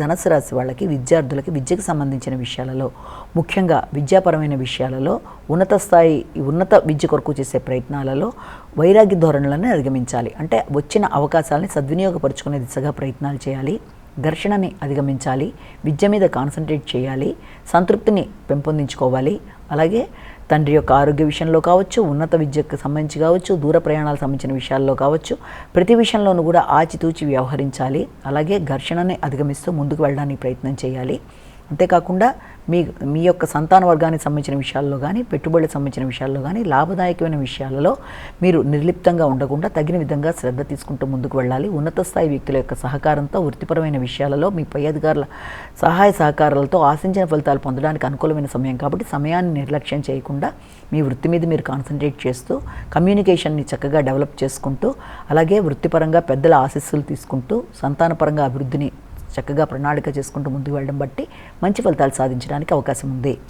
ధనుసు రాశి వాళ్ళకి విద్యార్థులకి విద్యకు సంబంధించిన విషయాలలో ముఖ్యంగా విద్యాపరమైన విషయాలలో ఉన్నత విద్య కొరకు చేసే ప్రయత్నాలలో వైరాగ్య ధోరణులను అధిగమించాలి. అంటే వచ్చిన అవకాశాలని సద్వినియోగపరుచుకునే దిశగా ప్రయత్నాలు చేయాలి. ఘర్షణని అధిగమించాలి. విద్య మీద కాన్సన్ట్రేట్ చేయాలి. సంతృప్తిని పెంపొందించుకోవాలి. అలాగే తండ్రి యొక్క ఆరోగ్య విషయంలో కావచ్చు, ఉన్నత విద్యకు సంబంధించి కావచ్చు, దూర ప్రయాణాలకు సంబంధించిన విషయాల్లో కావచ్చు, ప్రతి విషయంలోనూ కూడా ఆచితూచి వ్యవహరించాలి. అలాగే ఘర్షణని అధిగమిస్తూ ముందుకు వెళ్ళడానికి ప్రయత్నం చేయాలి. అంతేకాకుండా మీ యొక్క సంతాన వర్గానికి సంబంధించిన విషయాల్లో కానీ, పెట్టుబడులకు సంబంధించిన విషయాల్లో కానీ, లాభదాయకమైన విషయాలలో మీరు నిర్లిప్తంగా ఉండకుండా తగిన విధంగా శ్రద్ధ తీసుకుంటూ ముందుకు వెళ్ళాలి. ఉన్నత స్థాయి వ్యక్తుల యొక్క సహకారంతో వృత్తిపరమైన విషయాలలో మీ పై అధికారుల సహాయ సహకారాలతో ఆశించిన ఫలితాలు పొందడానికి అనుకూలమైన సమయం కాబట్టి సమయాన్ని నిర్లక్ష్యం చేయకుండా మీ వృత్తి మీద మీరు కాన్సన్ట్రేట్ చేస్తూ కమ్యూనికేషన్ని చక్కగా డెవలప్ చేసుకుంటూ, అలాగే వృత్తిపరంగా పెద్దల ఆశీస్సులు తీసుకుంటూ సంతానపరంగా అభివృద్ధిని చక్కగా ప్రణాళిక చేసుకుంటూ ముందుకు వెళ్ళడం బట్టి మంచి ఫలితాలు సాధించడానికి అవకాశం ఉంది.